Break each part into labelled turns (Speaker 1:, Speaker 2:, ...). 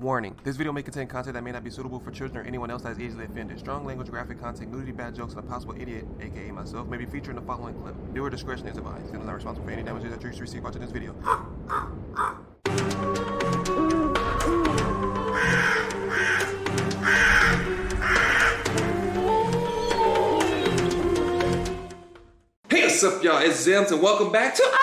Speaker 1: Warning, this video may contain content that may not be suitable for children or anyone else that is easily offended. Strong language, graphic content, nudity, bad jokes, and a possible idiot, aka myself, may be featured in the following clip. Viewer discretion is advised. Channel is not responsible for any damages that you receive watching this video. Hey, what's up, y'all? It's Zems, and welcome back to another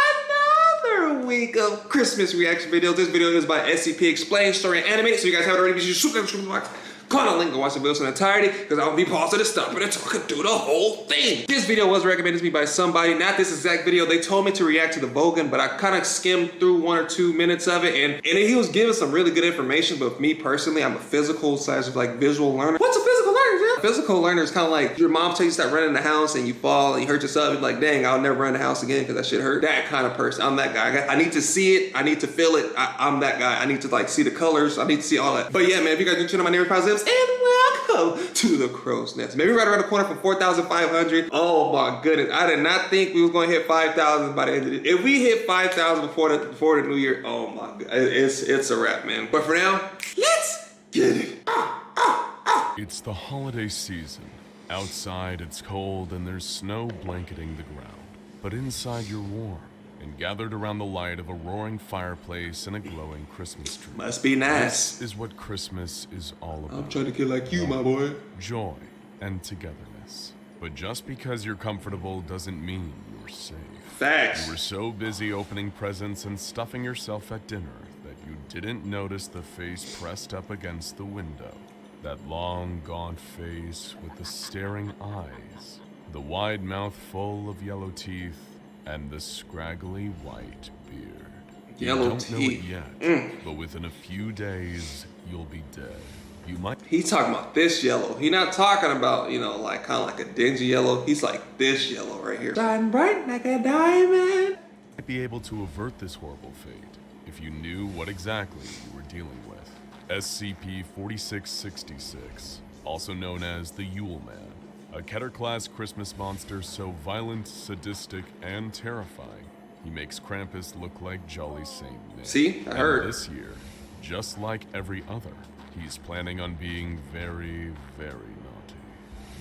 Speaker 1: week of Christmas reaction videos. This video is by SCP Explained Story and Animated, so you guys have it already. You should shoot the box. Click on the link and watch the videos in entirety, because I'll be pausing this stuff and talking through the whole thing. This video was recommended to me by somebody, not this exact video. They told me to react to the Vogan, but I kind of skimmed through 1 or 2 minutes of it, and he was giving some really good information. But me personally, I'm a physical / like visual learner. What's a physical learner, yeah? Physical learner is kind of like your mom tells you to start running in the house and you fall and you hurt yourself. You're like, dang, I'll never run in the house again because that shit hurt. That kind of person. I'm that guy. I need to see it. I need to feel it. I'm that guy. I need to like see the colors. I need to see all that. But yeah, man, if you guys are new to my name is Reprisalzems, and welcome to the Crow's Nest. Maybe right around the corner from 4,500. Oh my goodness. I did not think we was going to hit 5,000 by the end of it. If we hit 5,000 before the new year, oh my god. It's a wrap, man. But for now, let's get it.
Speaker 2: It's the holiday season. Outside it's cold and there's snow blanketing the ground. But inside you're warm and gathered around the light of a roaring fireplace and a glowing Christmas tree.
Speaker 1: Must be nice.
Speaker 2: This is what Christmas is all about.
Speaker 1: I'm trying to get like you, my boy.
Speaker 2: Joy and togetherness. But just because you're comfortable doesn't mean you're safe.
Speaker 1: Facts.
Speaker 2: You were so busy opening presents and stuffing yourself at dinner that you didn't notice the face pressed up against the window. That long, gaunt face with the staring eyes, the wide mouth full of yellow teeth, and the scraggly white beard.
Speaker 1: Yellow
Speaker 2: You don't
Speaker 1: teeth.
Speaker 2: know it yet, but within a few days, you'll be dead. You might
Speaker 1: He's talking about this yellow. He's not talking about, you know, like kind of like a dingy yellow. He's like this yellow right here. Shine bright like a diamond.
Speaker 2: be able to avert this horrible fate if you knew what exactly you were dealing with. SCP-4666, also known as the Yule Man, a Keter-class Christmas monster so violent, sadistic, and terrifying, he makes Krampus look like Jolly Saint Nick.
Speaker 1: See? I heard.
Speaker 2: And this year, just like every other, he's planning on being very, very naughty.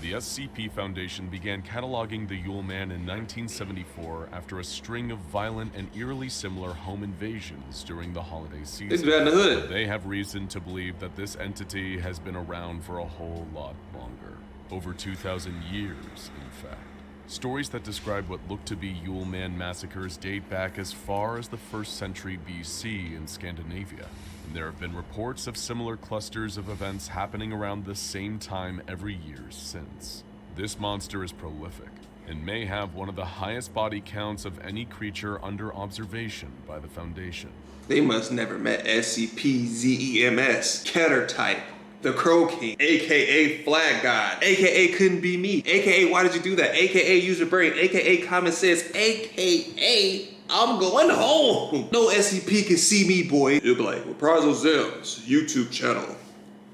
Speaker 2: The SCP Foundation began cataloging the Yule Man in 1974 after a string of violent and eerily similar home invasions during the holiday season.
Speaker 1: It's bad in the hood.
Speaker 2: They have reason to believe that this entity has been around for a whole lot longer. Over 2,000 years, in fact. Stories that describe what look to be Yule Man massacres date back as far as the 1st century BC in Scandinavia. And there have been reports of similar clusters of events happening around the same time every year since. This monster is prolific and may have one of the highest body counts of any creature under observation by the Foundation.
Speaker 1: They must never met SCP-Zems, Keter type. The Crow King, aka Flag God, aka couldn't be me, aka why did you do that, aka use your brain, aka common sense, aka I'm going home. No SCP can see me, boy. You'll be like, Reprisalzems, YouTube channel,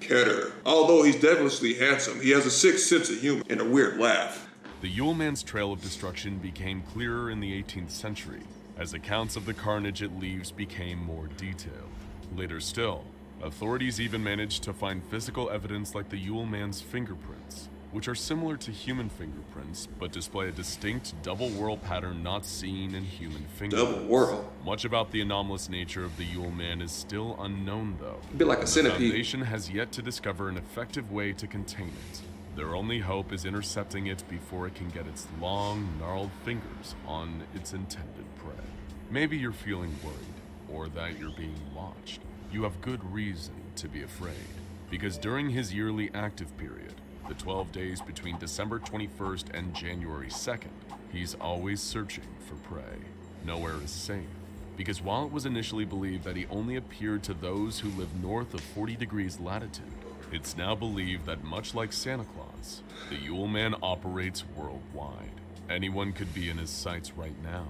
Speaker 1: Keter. Although he's devilishly handsome, he has a sick sense of humor and a weird laugh.
Speaker 2: The Yule Man's trail of destruction became clearer in the 18th century, as accounts of the carnage it leaves became more detailed. Later still, authorities even managed to find physical evidence like the Yule Man's fingerprints, which are similar to human fingerprints, but display a distinct double whorl pattern not seen in human fingerprints.
Speaker 1: Double whorl?
Speaker 2: Much about the anomalous nature of the Yule Man is still unknown, though.
Speaker 1: A bit like a centipede.
Speaker 2: The Foundation has yet to discover an effective way to contain it. Their only hope is intercepting it before it can get its long, gnarled fingers on its intended prey. Maybe you're feeling worried, or that you're being watched. You have good reason to be afraid, because during his yearly active period, the 12 days between December 21st and January 2nd, he's always searching for prey. Nowhere is safe, because while it was initially believed that he only appeared to those who live north of 40 degrees latitude, it's now believed that much like Santa Claus, the Yule Man operates worldwide. Anyone could be in his sights right now,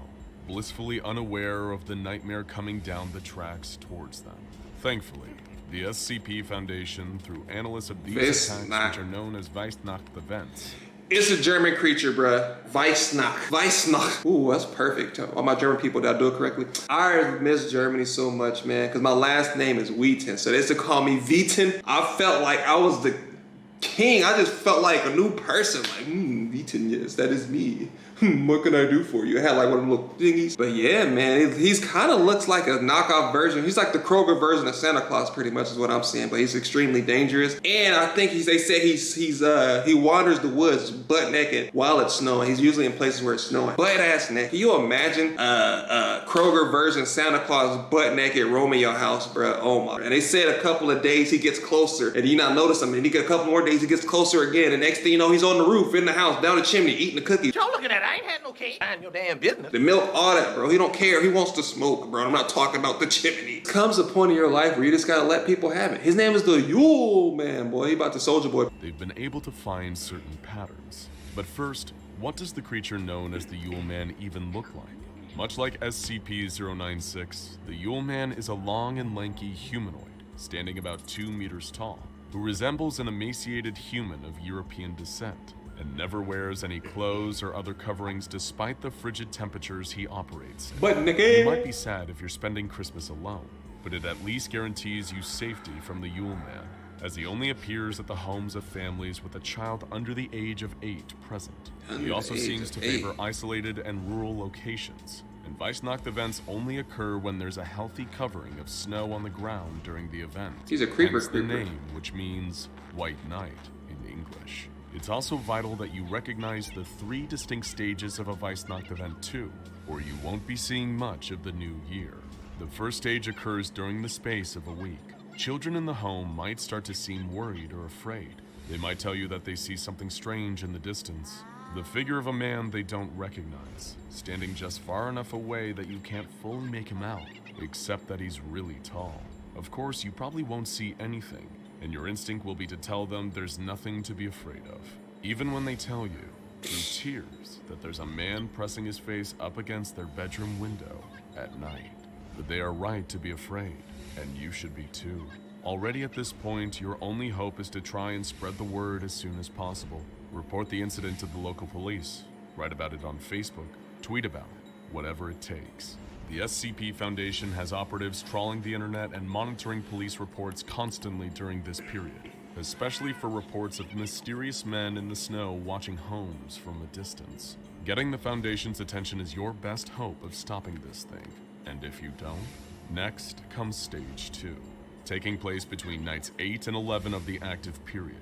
Speaker 2: blissfully unaware of the nightmare coming down the tracks towards them. Thankfully, the SCP Foundation, through analysis of these attacks, which are known as Weihnacht events,
Speaker 1: It's a German creature, bruh. Weissnacht. Weissnacht. Ooh, that's perfect. All my German people, did I do it correctly? I miss Germany so much, man, because my last name is Wheaton. So they used to call me Wheaton. I felt like I was the king. I just felt like a new person. Like, Wheaton, yes, that is me. What can I do for you? I had like one of them little thingies. But yeah, man, he's kind of looks like a knockoff version. He's like the Kroger version of Santa Claus, pretty much is what I'm saying. But he's extremely dangerous. And I think they say he wanders the woods butt naked while it's snowing. He's usually in places where it's snowing. Butt ass naked. Can you imagine Kroger version Santa Claus butt naked roaming your house, bro? Oh my. And they said a couple of days he gets closer and you not notice him. And he get a couple more days he gets closer again. And next thing you know, he's on the roof in the house, down the chimney, eating the cookies.
Speaker 3: Y'all looking at it, I ain't had no cake. Mind your damn business.
Speaker 1: The milk, all that, bro. He don't care. He wants to smoke, bro. I'm not talking about the chimney. Comes a point in your life where you just gotta let people have it. His name is the Yule Man, boy. He about the soldier boy.
Speaker 2: They've been able to find certain patterns. But first, what does the creature known as the Yule Man even look like? Much like SCP-096, the Yule Man is a long and lanky humanoid, standing about 2 meters tall, who resembles an emaciated human of European descent, and never wears any clothes or other coverings despite the frigid temperatures he operates in.
Speaker 1: But nigga,
Speaker 2: You might be sad if you're spending Christmas alone, but it at least guarantees you safety from the Yule Man, as he only appears at the homes of families with a child under the age of 8 present. He also seems to favor isolated and rural locations, and Weissnacht events only occur when there's a healthy covering of snow on the ground during the event.
Speaker 1: He's a creeper.
Speaker 2: Hence the name, which means White Knight in English. It's also vital that you recognize the 3 distinct stages of a Weissnacht event too, or you won't be seeing much of the new year. The first stage occurs during the space of a week. Children in the home might start to seem worried or afraid. They might tell you that they see something strange in the distance. The figure of a man they don't recognize, standing just far enough away that you can't fully make him out, except that he's really tall. Of course, you probably won't see anything, and your instinct will be to tell them there's nothing to be afraid of. Even when they tell you, through tears, that there's a man pressing his face up against their bedroom window at night. But they are right to be afraid, and you should be too. Already at this point, your only hope is to try and spread the word as soon as possible. Report the incident to the local police, write about it on Facebook, tweet about it, whatever it takes. The SCP Foundation has operatives trawling the internet and monitoring police reports constantly during this period, especially for reports of mysterious men in the snow watching homes from a distance. Getting the Foundation's attention is your best hope of stopping this thing. And if you don't, next comes Stage 2, taking place between nights 8 and 11 of the active period.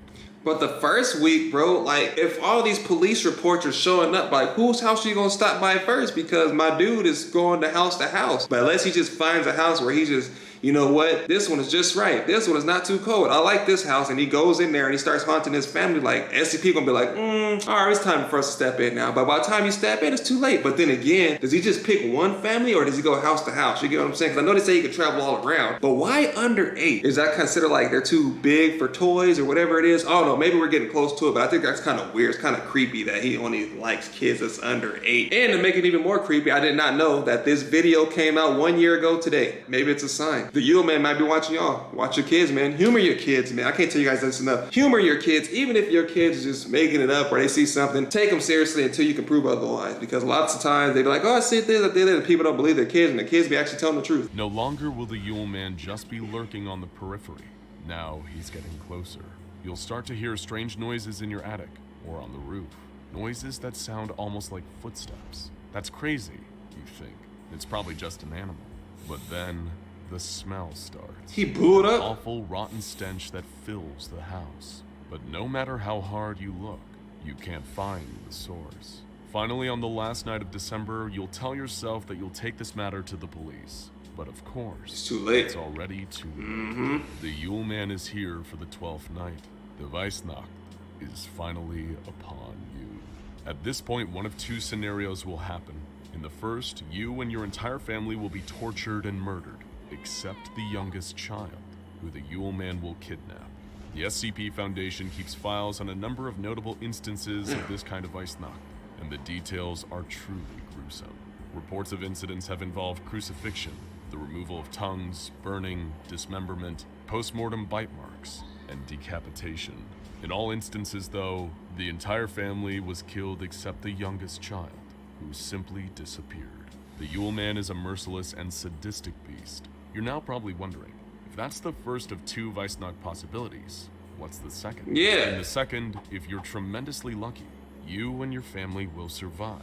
Speaker 1: But the first week, bro, like, if all these police reports are showing up, like, whose house are you gonna stop by first? Because my dude is going to house. But unless he just finds a house where he just, you know what, this one is just right. This one is not too cold. I like this house. And he goes in there and he starts haunting his family. Like, SCP gonna be like, all right, it's time for us to step in now. But by the time you step in, it's too late. But then again, does he just pick one family or does he go house to house? You get what I'm saying? Because I know they say he can travel all around. But why under 8? Is that considered like they're too big for toys or whatever it is? I don't know. Maybe we're getting close to it, but I think that's kind of weird. It's kind of creepy that he only likes kids that's under 8. And to make it even more creepy, I did not know that this video came out 1 year ago today. Maybe it's a sign. The Yule Man might be watching y'all. Watch your kids, man. Humor your kids, man. I can't tell you guys this enough. Humor your kids, even if your kids are just making it up or they see something. Take them seriously until you can prove otherwise. Because lots of times they be like, oh, I see this, I did it, and people don't believe their kids, and the kids be actually telling the truth.
Speaker 2: No longer will the Yule Man just be lurking on the periphery. Now he's getting closer. You'll start to hear strange noises in your attic or on the roof. Noises that sound almost like footsteps. That's crazy, you think. It's probably just an animal. But then the smell starts.
Speaker 1: He blew it
Speaker 2: An
Speaker 1: up.
Speaker 2: awful rotten stench that fills the house. But no matter how hard you look, you can't find the source. Finally, on the last night of December, you'll tell yourself that you'll take this matter to the police. But of course,
Speaker 1: It's too late.
Speaker 2: it's already too late. The Yule Man is here for the 12th night. The Weissnacht is finally upon you. At this point, one of 2 scenarios will happen. In the first, you and your entire family will be tortured and murdered, except the youngest child, who the Yule Man will kidnap. The SCP Foundation keeps files on a number of notable instances of this kind of Weissnacht, and the details are truly gruesome. Reports of incidents have involved crucifixion, the removal of tongues, burning, dismemberment, post-mortem bite marks, and decapitation. In all instances, though, the entire family was killed except the youngest child, who simply disappeared. The Yule Man is a merciless and sadistic beast. You're now probably wondering, if that's the first of 2 Weissnacht possibilities, what's the second?
Speaker 1: Yeah.
Speaker 2: In the second, if you're tremendously lucky, you and your family will survive.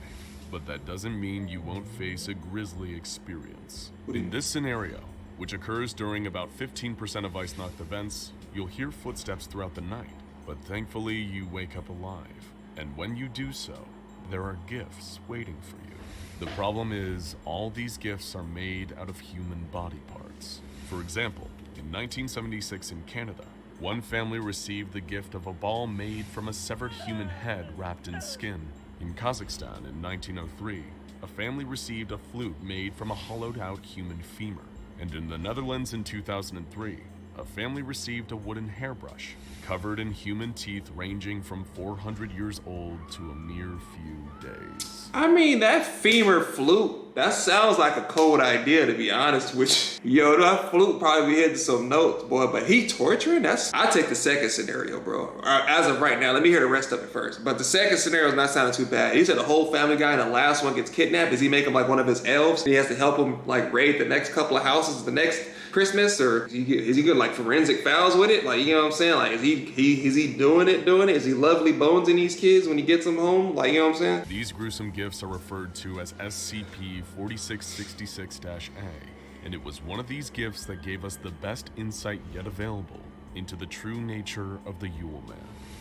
Speaker 2: But that doesn't mean you won't face a grisly experience. In this scenario, which occurs during about 15% of Weissnacht events, you'll hear footsteps throughout the night. But thankfully, you wake up alive. And when you do so, there are gifts waiting for you. The problem is, all these gifts are made out of human body parts. For example, in 1976 in Canada, one family received the gift of a ball made from a severed human head wrapped in skin. In Kazakhstan in 1903, a family received a flute made from a hollowed-out human femur. And in the Netherlands in 2003, a family received a wooden hairbrush covered in human teeth ranging from 400 years old to a mere few days.
Speaker 1: I mean, that femur flute, that sounds like a cold idea, to be honest with you. Yo, that flute probably be hitting some notes, boy, but he torturing? I take the second scenario, bro. As of right now, let me hear the rest of it first. But the second scenario is not sounding too bad. He said the whole family guy and the last one gets kidnapped. Does he make him like one of his elves? He has to help him like raid the next couple of houses the next Christmas, or is he good like forensic files with it? Like, you know what I'm saying? Like, is he doing it? Is he lovely bones in these kids when he gets them home? Like, you know what I'm saying?
Speaker 2: These gruesome gifts are referred to as SCP-4666-A, and it was one of these gifts that gave us the best insight yet available into the true nature of the Yule Man.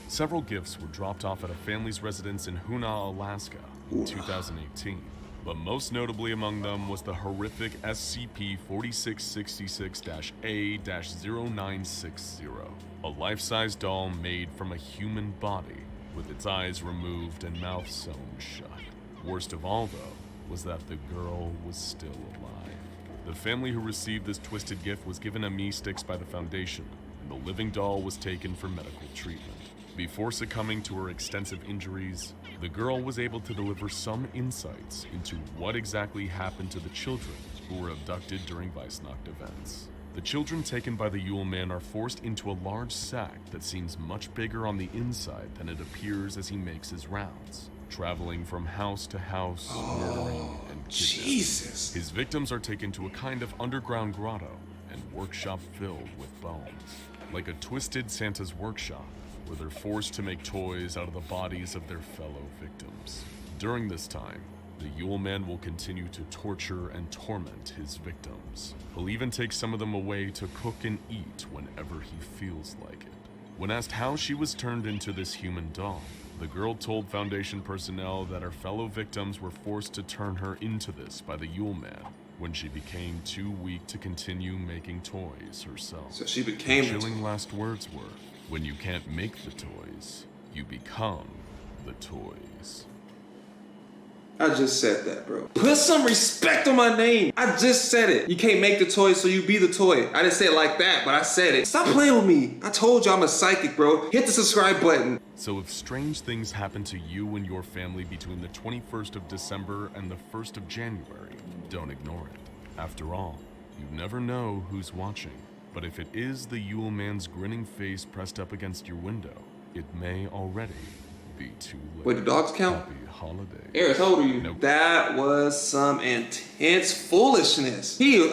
Speaker 2: Several gifts were dropped off at a family's residence in Hoonah, Alaska in 2018. But most notably among them was the horrific SCP-4666-A-0960, a life-size doll made from a human body with its eyes removed and mouth sewn shut. Worst of all, though, was that the girl was still alive. The family who received this twisted gift was given amni sticks by the Foundation, and the living doll was taken for medical treatment. Before succumbing to her extensive injuries, the girl was able to deliver some insights into what exactly happened to the children who were abducted during Weissnacht events. The children taken by the Yule Man are forced into a large sack that seems much bigger on the inside than it appears as he makes his rounds, traveling from house to house, murdering and kidnapping.
Speaker 1: Jesus.
Speaker 2: His victims are taken to a kind of underground grotto and workshop filled with bones. Like a twisted Santa's workshop, where they're forced to make toys out of the bodies of their fellow victims. During this time, the Yule Man will continue to torture and torment his victims. He'll even take some of them away to cook and eat whenever he feels like it. When asked how she was turned into this human doll, the girl told Foundation personnel that her fellow victims were forced to turn her into this by the Yule Man when she became too weak to continue making toys herself.
Speaker 1: So she became
Speaker 2: Her chilling last words were, "When you can't make the toys, you become the toys."
Speaker 1: I just said that, bro. Put some respect on my name. I just said it. You can't make the toy, so you be the toy. I didn't say it like that, but I said it. Stop playing with me. I told you I'm a psychic, bro. Hit the subscribe button.
Speaker 2: So if strange things happen to you and your family between the 21st of December and the 1st of January, don't ignore it. After all, you never know who's watching. But if it is the Yule Man's grinning face pressed up against your window, it may already be too late.
Speaker 1: Wait, the dogs count?
Speaker 2: Happy holidays.
Speaker 1: Eris, how old are you?
Speaker 2: Nope.
Speaker 1: That was some intense foolishness. He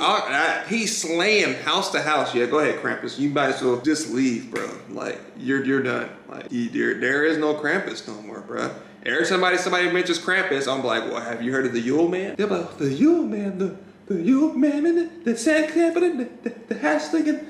Speaker 1: slammed house to house. Yeah, go ahead, Krampus. You might as well just leave, bro. Like, you're done. Like, there is no Krampus no more, bro. Every time somebody mentions Krampus, I'm like, well, have you heard of the Yule Man? They're like, the Yule Man, the Yule Man, and the sand camp, and the hashtag, and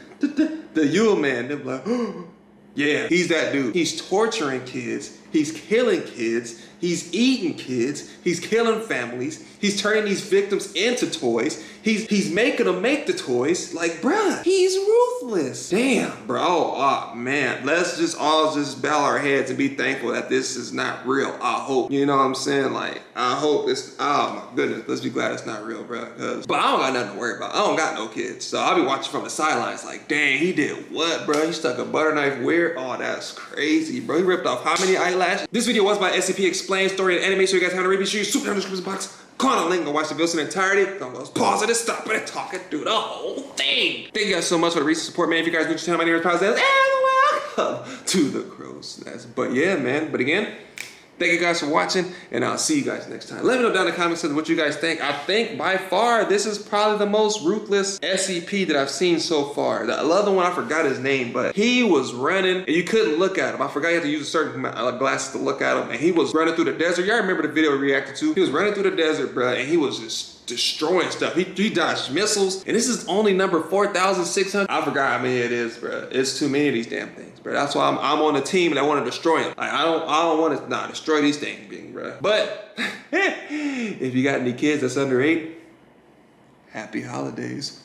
Speaker 1: the Yule Man. They're like, oh, yeah, he's that dude. He's torturing kids. He's killing kids. He's eating kids. He's killing families. He's turning these victims into toys. He's making them make the toys. Like, bruh, he's ruthless. Damn, bro. Oh, man. Let's just all just bow our heads and be thankful that this is not real. I hope. You know what I'm saying? Like, I hope it's, oh my goodness. Let's be glad it's not real, bro. But I don't got nothing to worry about. I don't got no kids. So I'll be watching from the sidelines like, dang, he did what, bro? He stuck a butter knife where? Oh, that's crazy, bro. He ripped off how many eyelashes? This video was by SCP Explained Story and Anime, so you guys have to read it. Super down in the description box. Click on the link and watch the video in entirety. Don't go pause it and stop it and talk it through the whole thing. Thank you guys so much for the recent support, man. If you guys new to the channel, my name is Reprisalzems, and welcome to the crow's nest. But yeah, man. But again, thank you guys for watching, and I'll see you guys next time. Let me know down in the comments what you guys think. I think by far this is probably the most ruthless SCP that I've seen so far. The other one, I forgot his name, but he was running and you couldn't look at him. I forgot you had to use a certain glasses to look at him, and he was running through the desert. Y'all remember the video we reacted to? He was running through the desert, bro, and he was just destroying stuff. He dodged missiles, and this is only number 4,600. I forgot how many it is, bro. It's too many of these damn things, bro. That's why I'm on the team and I want to destroy them. Like, I don't want to destroy these things, bro. But if you got any kids that's under 8, happy holidays.